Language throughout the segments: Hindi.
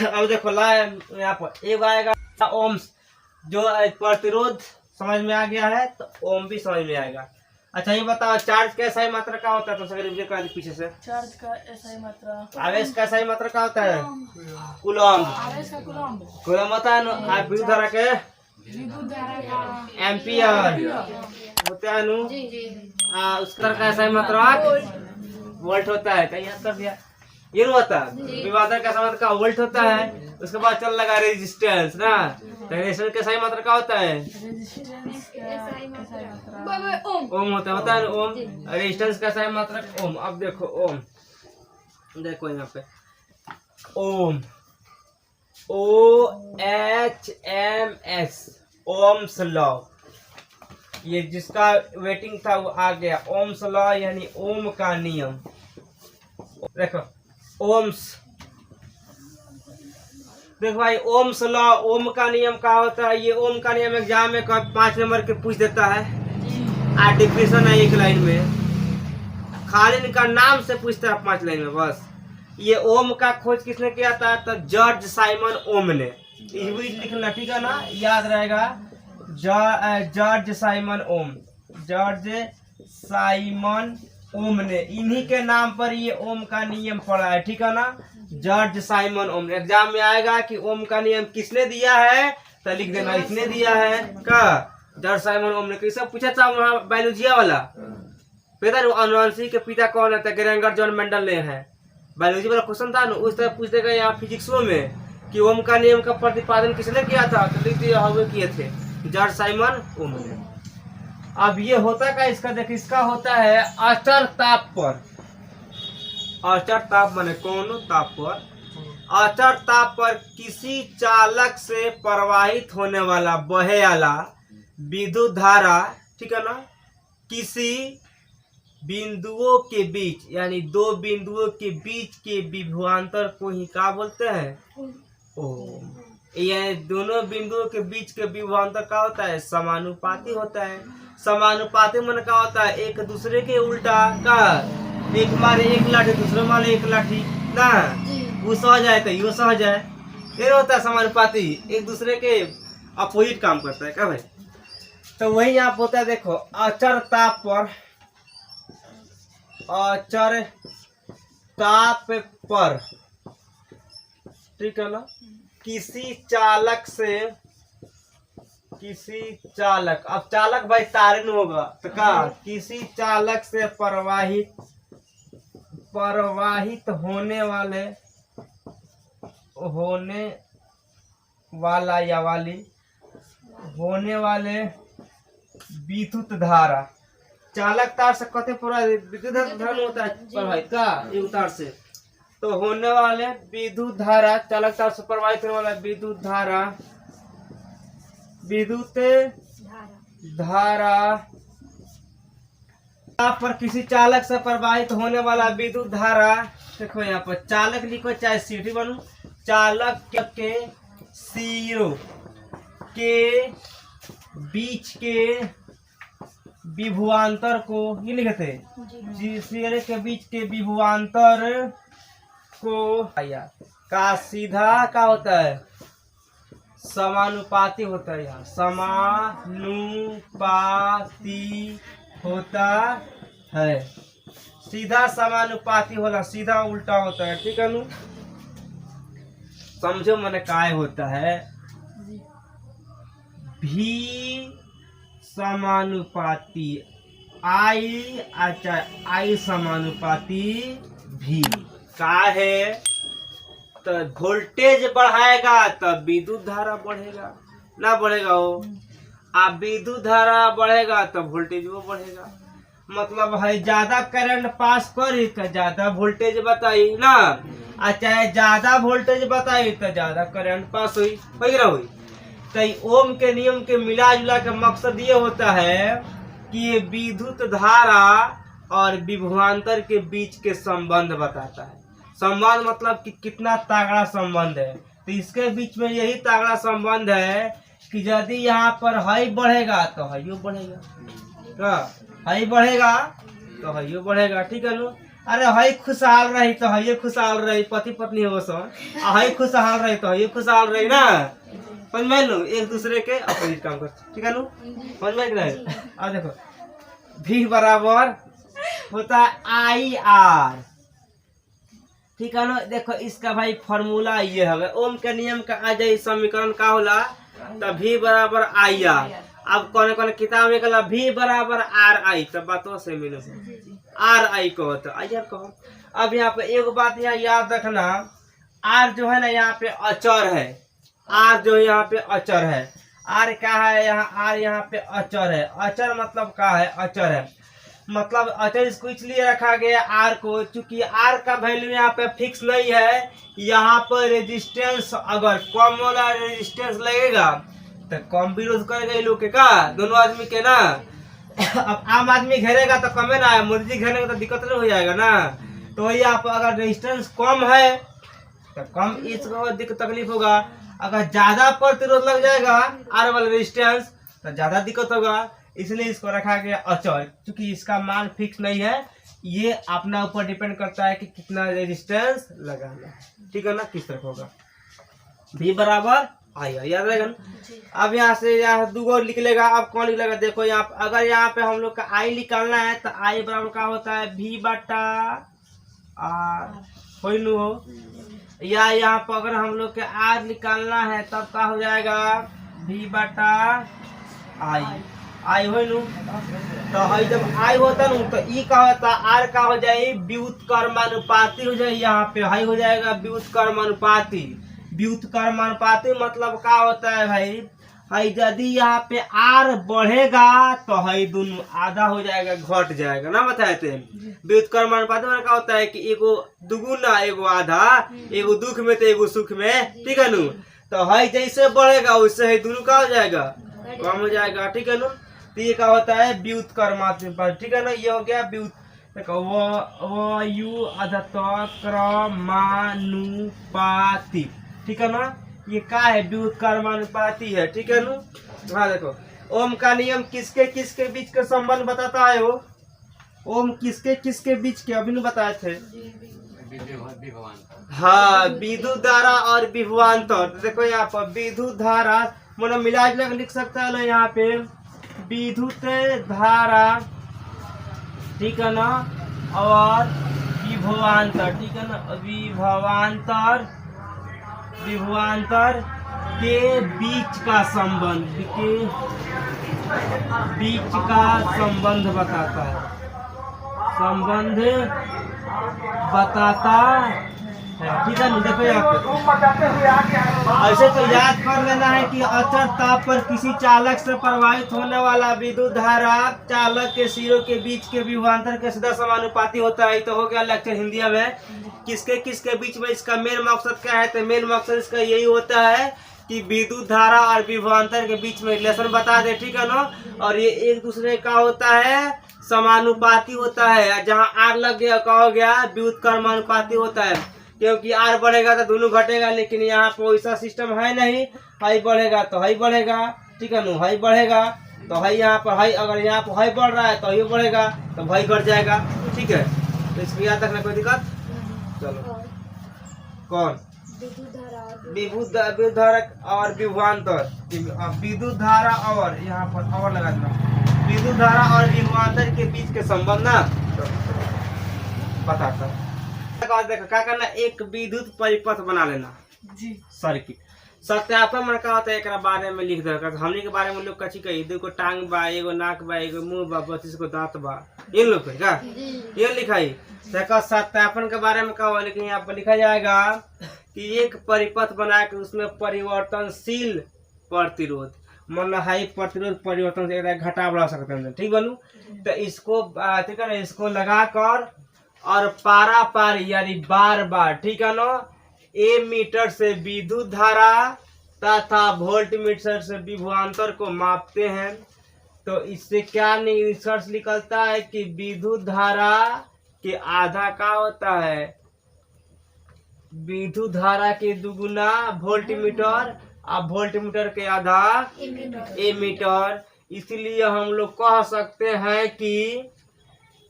अब देखो ला यहाँ पर एक आएगा ओम्स, जो प्रतिरोध समझ में आ गया है तो ओम भी समझ में आएगा। अच्छा ये बताओ चार्ज का SI मात्रा क्या होता है? तो सर रिवीजन करा पीछे से। चार्ज का SI मात्रा, आवेश का SI मात्रा क्या होता है? कूलम। आवेश का कूलम, कूलम होता है ना विद्युत धारा के विद्युत धारा का एम्पियर होता है नु। उसका का SI मात्रा वोल्ट होता है। कहीं याद कर दिया? ये नहीं होता विवादर का SI मात्रा वोल्ट होता है। उसके बाद चल लगा रेजिस्टेंस ना, तो रेजिस्टेंस का SI मात्रा क्या होता है? रेजिस्टेंस का SI मात्रा ओम होता है ना ओम। रेजिस्टेंस का SI मात्रा ओम। अब देखो ओम, देखो यहाँ पे ओम OHMS ओम्स लॉ, ये जिसका वेटिंग था वो आ गया। ओम्स लॉ यानी ओम का नियम। देखो ओम्स, देखो भाई ओम्स लॉ ओम का नियम क्या होता है? ये ओम का नियम एग्जाम में 5 नंबर के पूछ देता है। डिफिनेशन है एक लाइन में, खाली इनका नाम से पूछता है 5 लाइन में बस। ये ओम का खोज किसने किया था? तो जॉर्ज साइमन ओम ने। ये लिखना ठीक है ना, याद रहेगा। जॉर्ज साइमन ओम, जॉर्ज साइमन ओम ने, इन्हीं के नाम पर ये ओम का नियम पड़ा है, ठीक है ना। जॉर्ज साइमन ओम। एग्जाम में आएगा कि ओम का नियम किसने दिया है तो लिख देना इसने दिया है का जॉर्ज साइमन ओम ने। कैसे पूछा था वहाँ बायोलॉजिया वाला, पता अनुवांशिक के पिता कौन है? ग्रेंगर जॉन मेंडल ने है। बायोलॉजी वाला क्वेश्चन था ना, उस तरह पूछ देगा यहाँ फिजिक्सो में कि ओम का नियम का प्रतिपादन किसने किया था, तो लिख दिया हुए किए थे जॉर्ज साइमन ओम ने। अब ये होता का इसका देखिए, इसका होता है अचर ताप पर। अचर ताप माने कौन ताप पर? अचर ताप पर किसी चालक से प्रवाहित होने वाला बहे वाला विद्युत धारा, ठीक है ना, किसी बिंदुओं के बीच यानी 2 बिंदुओं के बीच के विभवांतर को ही क्या बोलते हैं? ओम। ये दोनों बिंदुओं के बीच के विभवांतर क्या होता है? समानुपाती होता है। समानुपाती मन क्या होता है? एक दूसरे के उल्टा का, एक मारे एक लाठी दूसरे मारे एक लाठी ना, वो सह जाए तो यो सह जाए, ये होता है समानुपाती। एक दूसरे के अपोजिट काम करता है क्या भाई? तो वही यहाँ होता है। देखो अचर ताप पर, अचर ताप पर, ठीक है ना, किसी चालक से, किसी चालक, अब चालक भाई तारिन होगा तो का, किसी चालक से प्रवाहित होने वाले विद्युत धारा, चालक तार से कते विद्युत धारा होता है प्रवाहित का एक तार से, तो होने वाले विद्युत धारा, चालक तार से प्रवाहित होने वाला विद्युत धारा, विद्युत धारा पर किसी चालक से प्रवाहित होने वाला विद्युत धारा। देखो यहाँ पर चालक लिखो चाहे सीढ़ी बनू, चालक के सिरों के बीच के विभवांतर को ये लिखते हैं, सिरे के बीच के विभवांतर को का सीधा क्या होता है? समानुपाती होता है। यहाँ समानुपाती होता है, सीधा समानुपाती होला, सीधा उल्टा होता है, ठीक है नु। समझो मैंने काय होता है? भी समानुपाती आई, अच्छा आई समानुपाती भी का है? तो वोल्टेज बढ़ाएगा तब विद्युत धारा बढ़ेगा ना, बढ़ेगा वो। आप विद्युत धारा बढ़ेगा तब वोल्टेज वो बढ़ेगा। मतलब है ज्यादा करंट पास करी तो ज्यादा वोल्टेज बताई ना, और चाहे ज्यादा वोल्टेज बताई तो ज्यादा करंट पास हुई हुई। तो ओम के नियम के मिला जुला का मकसद ये होता है कि ये विद्युत धारा और विभवांतर के बीच के संबंध बताता है। संबंध मतलब कि कितना तगड़ा संबंध है, तो इसके बीच में यही तगड़ा संबंध है कि यदि यहाँ पर हाई बढ़ेगा तो हाइयो बढ़ेगा, हाई बढ़ेगा तो हाइयो बढ़ेगा, ठीक है लो। अरे हई खुशहाल रही तो हई खुशहाल रही, पति पत्नी हो सो हई खुशहाल रही तो हई खुशहाल रही ना। समझ में लो, एक दूसरे के अपोजिट काम कर, ठीक है नु, समझ में रहे। अब देखो भी बराबर होता है आई आर, ठीक है ना। देखो इसका भाई फॉर्मूला ये है, ओम के नियम का आ जाए समीकरण का होला तो भी बराबर आई आर। अब कौन कौन किताब में कहला भी बराबर आर आई, तब बातों से मिलो आर आई कहो तो आई आर कहो। अब यहाँ पे एक बात यहाँ याद रखना, आर जो है ना यहाँ पे अचर है, आर जो यहाँ पे अचर है। आर क्या है यहाँ, आर यहाँ पे अचर है। अचर मतलब क्या है, अचर है मतलब अचर इसको इसलिए रखा गया आर को, चूंकि आर का वैल्यू यहाँ पे फिक्स नहीं है। यहाँ पर रेजिस्टेंस अगर कम वाला रेजिस्टेंस लगेगा तो कम विरोध करेगा ये लोग के का, दोनों आदमी के ना। अब आम आदमी घेरेगा तो कमे ना है, मोदी जी घेरेगा तो दिक्कत नहीं हो जाएगा ना। तो यहाँ पर अगर रेजिस्टेंस कम है तो कम इसको तकलीफ होगा। अगर ज्यादा प्रतिरोध लग जाएगा आर वाला रेजिस्टेंस तो ज्यादा दिक्कत होगा, इसलिए इसको रखा गया अचर। क्योंकि इसका मान फिक्स नहीं है, ये अपना ऊपर डिपेंड करता है कि कितना रेजिस्टेंस लगाना है, ठीक है ना, किस तरह होगा। भी बराबर आई याद रहेगा ना। अब यहाँ से यहाँ दो लिख लेगा। अब कौन लिख लेगा, देखो यहाँ अगर यहाँ पे हम लोग का आई निकालना है तो आई बराबर क्या होता है, भी बटा आर हो। या यहाँ पर अगर हम लोग के आर निकालना है तब क्या हो जाएगा, भी बटा आई, आई हो नू। तो हई जब आई होता नू तो ई का होता, आर का हो जाए व्युत्क्रमानुपाती हो जाए। यहाँ पे हई हो जाएगा व्युत्क्रमानुपाती। व्युत्क्रमानुपाती मतलब क्या होता है भाई, हई यदि यहाँ पे आर बढ़ेगा तो हई दोनों आधा हो जाएगा, घट जाएगा ना, बताए थे। व्युत्क्रमानुपाती में क्या होता है कि एगो दुगुना एगो आधा, एगो दुख में तो एगो सुख में, ठीक है नू। तो हई जैसे बढ़ेगा वैसे ही दोनों का हो जाएगा, कम हो जाएगा, ठीक है नू। तो ये क्या होता है व्युत्क्रमानुपाती, ठीक है ना। ये हो गया व्युत्क्रमानुपाती, ठीक है ना। ये क्या है, व्युत्क्रमानुपाती है, ठीक है नू। हाँ देखो ओम का नियम किसके किसके बीच का संबंध बताता है, वो ओम किसके किसके बीच के अभी नहीं बताए थे। हाँ विद्युत धारा और विभवांतर। देखो यहाँ पर विद्युत धारा मतलब मिला जुला लिख सकता है यहाँ पे विद्युत धारा, ठीक है ना, और विभवांतर, ठीक है ना। विभवांतर के बीच का संबंध, के बीच का संबंध बताता है, संबंध बताता है, ठीक है। देखो यहाँ पे ऐसे तो याद कर लेना है कि अचर ताप पर किसी चालक से प्रवाहित होने वाला विद्युत धारा चालक के सिरों के बीच के विभवांतर के सीधा समानुपाती होता है। तो हो गया लेक्चर हिंदी में किसके किसके बीच में। इसका मेन मकसद क्या है, तो मेन मकसद इसका यही होता है कि विद्युत धारा और विभवांतर के बीच में रिलेशन बता दे, ठीक है ना। और ये एक दूसरे का होता है समानुपाती होता है। जहाँ आर लग गया क्या हो गया, व्युत्क्रमानुपाती होता है, क्योंकि आर बढ़ेगा तो दोनों घटेगा। लेकिन यहाँ पर वैसा सिस्टम है नहीं, हाई बढ़ेगा तो हाई बढ़ेगा, ठीक है ना। हाई बढ़ेगा तो हाई यहाँ पर हाई, अगर यहाँ पर हाई बढ़ रहा है तो हाई बढ़ेगा तो भाई घट जाएगा, ठीक है। तो इसको याद रखना, कोई दिक्कत। चलो कौन, विद्युत धारा और विभवांतर, विद्युत धारा और यहाँ पर और लगा देना, विद्युत धारा और विभवांतर के बीच के संबंध ना बताता है। देखो क्या करना, एक विद्युत परिपथ बना लेना जी, सर्किट। सत्यापन में क्या होता है, एक बारे में लिख देगा। हमने के बारे में लोग कची कही, देखो टांग बा, एगो नाक बा, एगो मुंह बा, 32 को दांत बा, इन लोग का ये लिखाई। देखो सत्यापन के बारे में क्या हुआ, लेकिन यहाँ पर लिखा जाएगा कि एक परिपथ बना के उसमें परिवर्तनशील प्रतिरोध, मतलब हाई प्रतिरोध परिवर्तन से घटा बढ़ा सकते हैं, ठीक बनू। तो इसको ठीक है ना, इसको लगा कर और पारा पारी यानी बार बार, ठीक है ना, ए मीटर से विद्युत धारा तथा वोल्ट मीटर से विभवांतर को मापते हैं। तो इससे क्या निष्कर्ष निकलता है कि विद्युत धारा के आधा का होता है, विद्युत धारा के दुगुना वोल्टमीटर और वोल्टमीटर के आधा एमीटर। इसलिए हम लोग कह सकते हैं कि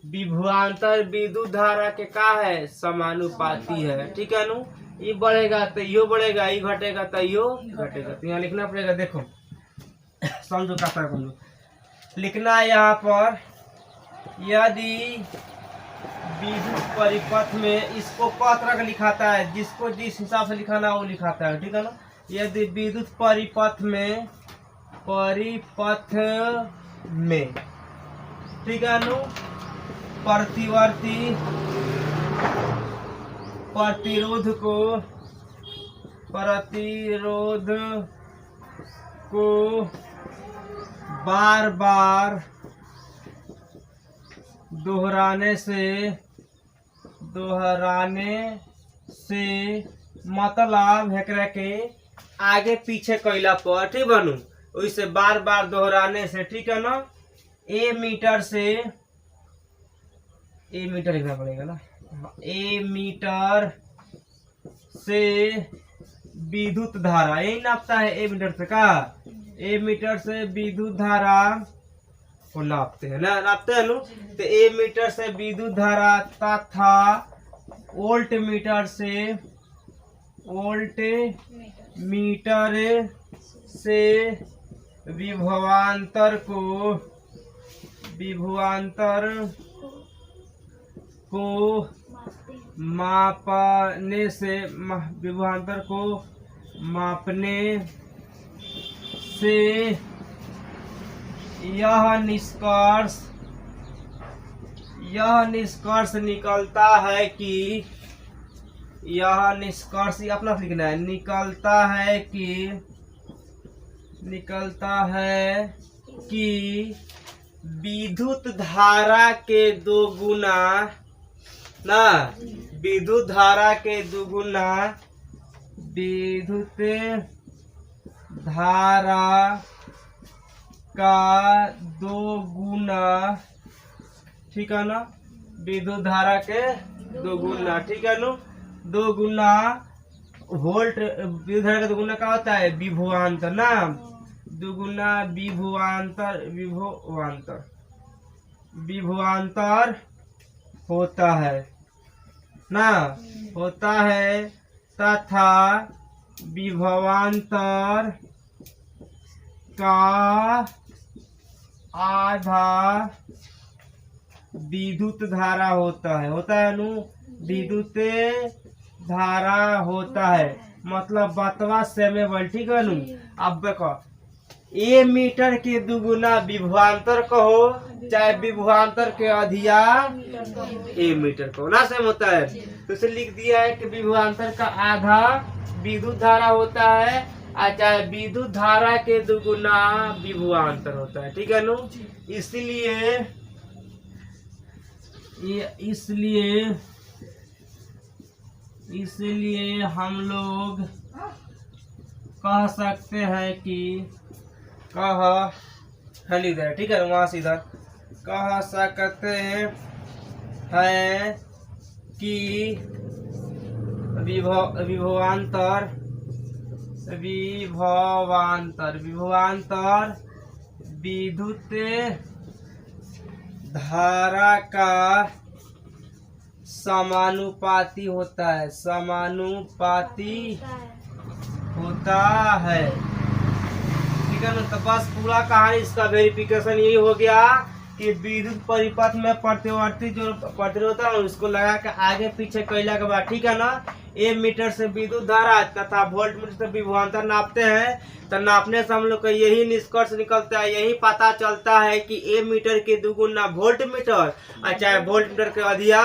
विभवांतर विद्युत धारा के का है समानुपाती है। ठीक है नु, ये बढ़ेगा तो यो बढ़ेगा, ये घटेगा तो यो घटेगा। तो यहाँ लिखना पड़ेगा, देखो समझो का समझो लिखना है यहाँ पर, यदि विद्युत परिपथ में इसको क तरह का लिखाता है, जिसको जिस हिसाब से लिखाना है वो लिखाता है। ठीक है ना, यदि विद्युत परिपथ में ठीक है नु प्रतिवर्ती प्रतिरोध को बार बार दोहराने से मतलब हेकरा के आगे पीछे कैला पर, ठीक बनू वैसे बार बार दोहराने से, ठीक है ना, ए मीटर लिखना पड़ेगा ना, ए मीटर से विद्युत धारा, यही नापता है ए मीटर से का, ए मीटर से विद्युत धारा को नापते हैं ना, नापते हैं नु। तो ए मीटर से विद्युत धारा तथा वोल्ट मीटर से विभवांतर को मापने से यह निष्कर्ष निकलता है कि अपना लिखना है, निकलता है कि विद्युत धारा के दो गुना ना, विद्युत धारा के दुगुना विद्युत धारा का दो गुना, ठीक है ना, विद्युत धारा के दो गुना, ठीक है ना, दो गुना वोल्ट, विद्युत धारा का दो गुना क्या होता है विभवांतर ना, दुगुना विभवांतर होता है ना, होता है तथा विभवांतर का आधा विद्युत धारा होता है नु, विद्युत धारा होता है, मतलब बतवा सेमेबल, ठीक है नु। अब देखो ए मीटर के दुगुना विभवांतर कहो चाहे विभवांतर के अधिया ए मीटर कहो ना, सेम होता है। तो इसे लिख दिया है कि विभवांतर का आधा विद्युत धारा होता है और चाहे विद्युत धारा के दुगुना विभवांतर होता है, ठीक है नु। इसलिए हम लोग कह सकते हैं कि ठीक है वहां से इधर कह सकते हैं कि विभवांतर विद्युत धारा का समानुपाती होता है, ठीक है ना। तो बस पूरा कहानी इसका वेरिफिकेशन यही हो गया कि विद्युत परिपथ में प्रतिवर्ती जो प्रतिरोध है उसको लगा के आगे पीछे कैला के बाद, ठीक है ना, ए मीटर से विद्युत धारा तथा वोल्ट मीटर से विभवांतर नापते हैं। तो नापने से हम लोग का यही निष्कर्ष निकलता है, यही पता चलता है कि ए मीटर के दुगुना वोल्ट मीटर और चाहे वोल्ट मीटर के अधिया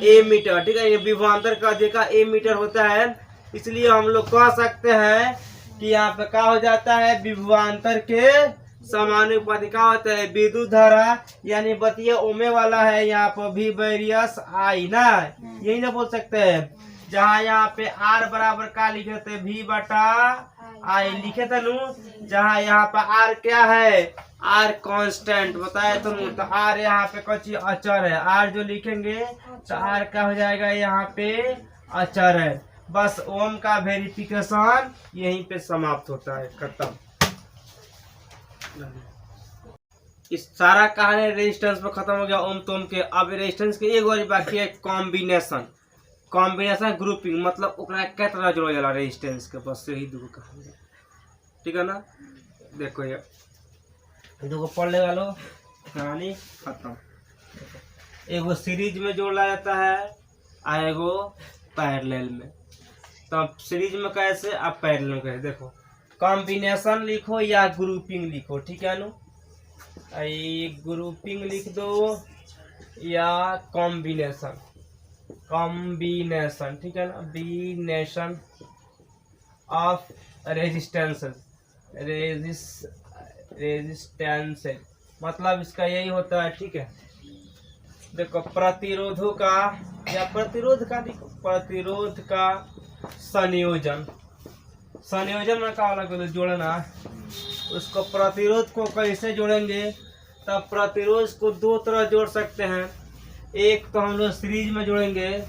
ए मीटर, ठीक है, ये विभवांतर का अधिका ए मीटर होता है। इसलिए हम लोग कह सकते हैं कि यहाँ पे क्या हो जाता है, विभवांतर के समानुपाती क्या होता है विद्युत धारा, यानी बतिया ओमे वाला है, यहाँ पर भी वेरियस आई ना, यही ना बोल सकते हैं। जहाँ यहाँ पे आर बराबर का लिखे थे भी बटा आई लिखे थे नू, जहाँ यहाँ पे आर क्या है, आर कांस्टेंट बताए तो आर यहाँ पे कुछ अचर है, आर जो लिखेंगे तो आर क्या हो जाएगा यहाँ पे अचर है। बस ओम का वेरिफिकेशन यहीं पे समाप्त होता है, खत्म। इस सारा कहानी रेजिस्टेंस पर खत्म हो गया ओम तोम के। अब रेजिस्टेंस के एक और बाकी है कॉम्बिनेशन। कॉम्बिनेशन ग्रुपिंग मतलब ओकरा कै तरह जोड़ल जाला रेजिस्टेंस के, बस यही दूगो कहानी है, ठीक है ना। देखो ये दूगो पढ़ ले लो, कहानी खत्म। एगो सीरीज में जोड़ा जाता है और एगो पैरेलल में। तो सीरीज में कैसे, अब पैरेलल में कैसे, देखो कॉम्बिनेशन लिखो या ग्रुपिंग लिखो, ठीक है नो। ग्रुपिंग लिख दो या कॉम्बिनेशन, कॉम्बिनेशन ठीक है ना। बीनेशन ऑफ रेजिस्टेंस, रेजिस्टेंस मतलब इसका यही होता है, ठीक है। देखो प्रतिरोधों का या प्रतिरोध का, देखो प्रतिरोध का संयोजन। संयोजन में क्या लगे जोड़ना, उसको प्रतिरोध को कैसे जोड़ेंगे, तब प्रतिरोध को दो तरह जोड़ सकते हैं। एक तो हम लोग सीरीज में जोड़ेंगे,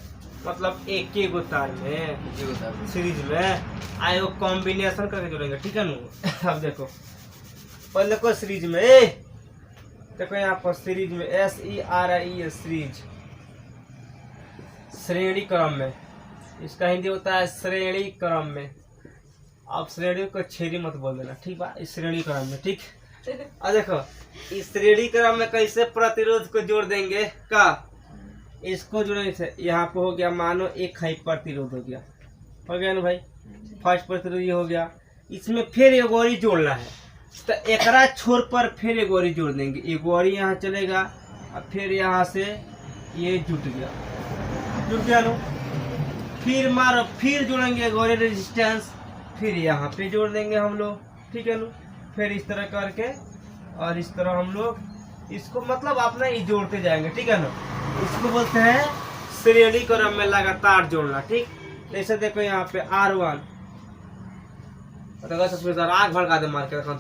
मतलब एक एक तार में सीरीज में, आए वो कॉम्बिनेशन करके जोड़ेंगे, ठीक है ना। अब देखो पहले को सीरीज में, देखो यहाँ पर सीरीज में SERIE सीरीज, श्रेणी क्रम में, इसका हिंदी होता है श्रेणी क्रम में। आप श्रेणी को छेड़ी मत बोल देना, ठीक बा, इस श्रेणी क्रम में, ठीक। अब देखो इस श्रेणी क्रम में कैसे प्रतिरोध को जोड़ देंगे का, इसको जोड़ने से यहाँ पे हो गया, मानो एक हाई प्रतिरोध हो गया ना भाई, फर्स्ट प्रतिरोध ये हो गया। इसमें फिर एक और जोड़ना है, तो एकरा छोर पर फिर एक और जोड़ देंगे, एक और यहाँ चलेगा और फिर यहाँ से ये जुट गया नो। फिर मारो फिर जोड़ेंगे एक और रेजिस्टेंस, फिर यहाँ पे जोड़ देंगे हम लोग, ठीक है नो। फिर इस तरह करके और इस तरह हम लोग इसको मतलब अपना ही जोड़ते जाएंगे, ठीक है ना। इसको बोलते हैं श्रेणी क्रम में लगातार जोड़ना, ठीक। जैसे देखो यहाँ पे R1, आग भड़का दे मार के रखा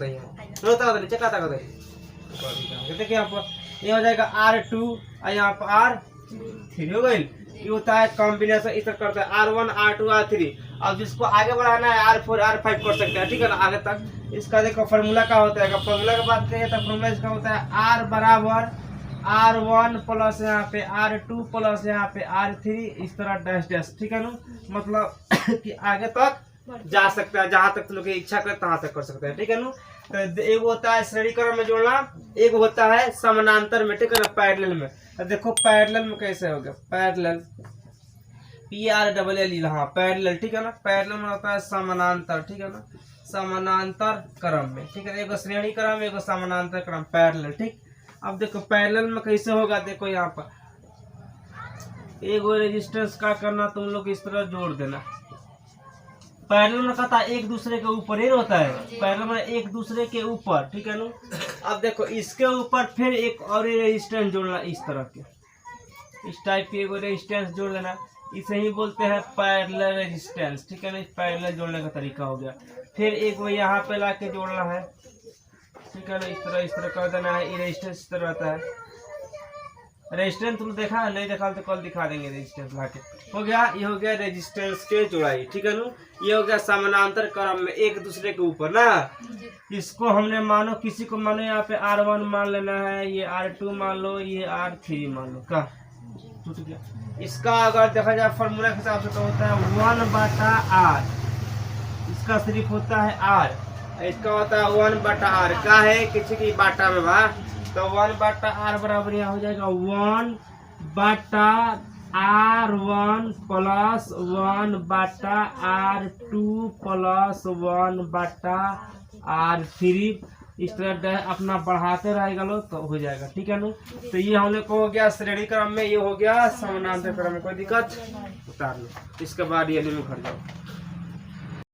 देखिए यहाँ पर ये हो जाएगा R2 और यहाँ पर R3 हो गई। ये होता है कॉम्बिनेशन, इस तरह करते हैं R1 R2 R3। अब जिसको आगे बढ़ाना है R4 R5 कर सकते हैं, ठीक है ना, आगे तक। इसका देखो फार्मूला क्या होता है, फार्मूला की बात करें तो फार्मूला इसका होता है R बराबर R1 प्लस यहाँ पे R2 प्लस यहाँ पे R3, इस तरह डैश डैश, ठीक है ना। मतलब कि आगे तक जा सकता है, जहाँ तक तुम लोग की इच्छा करे तहाँ तक कर सकते हैं, ठीक है ना। तो एक होता है श्रेणी क्रम में जोड़ना, एक होता है समानांतर में, ठीक है ना, पैरेलल में। तो देखो पैरेलल में कैसे होगा, पैरेलल PRLL, हाँ पैरेलल, ठीक है ना। पैरेलल में होता है समानांतर, ठीक है ना, समानांतर क्रम में, ठीक है। एक श्रेणी क्रम, एक समानांतर क्रम, पैरेलल, ठीक। अब देखो पैरेलल में कैसे होगा, देखो यहाँ पर एक रेजिस्टेंस का करना, तुम लोग इस तरह जोड़ देना। पैरेलल में कहता है एक दूसरे के ऊपर ही होता है, पैरेलल में एक दूसरे के ऊपर, ठीक है ना। अब देखो इसके ऊपर फिर एक और रेजिस्टेंस जोड़ना, इस तरह के, इस टाइप के एक रेजिस्टेंस जोड़ देना, इसे ही बोलते हैं पैरेलल रेजिस्टेंस, ठीक है ना। पैरेलल जोड़ने का तरीका हो गया। फिर एक वो यहाँ पे ला के जोड़ना है, ठीक है ना, इस तरह कर देना है। ये रेजिस्टेंस इस तरह रहता है। रेजिस्टेंस तुम देखा है, नहीं देखा तो कल दिखा देंगे। रेजिस्टेंस लाके हो गया, ये हो गया रेजिस्टेंस के जोड़ाई, ठीक है ना। ये हो गया समानांतर क्रम में एक दूसरे के ऊपर ना। इसको हमने मानो किसी को मानो यहाँ पे R1 मान लेना है, ये R2 मान लो, ये R3 मान लो, का टूट गया। इसका अगर देखा जाए फॉर्मूला के हिसाब से तो होता है 1/R, इसका सिर्फ होता है R, इसका होता है 1/R। का है किसी की बाटा में बा, तो 1/R बराबर यहाँ हो जाएगा 1/R1 plus 1/R2 plus 1/R3। इस तरह अपना बढ़ाते रहेगा लो तो हो जाएगा, ठीक है ना। तो ये हम लोग को हो गया श्रेणी क्रम में, ये हो गया समानांतर क्रम में। कोई दिक्कत, उतार लो। इसके बाद ये में भर जाओ।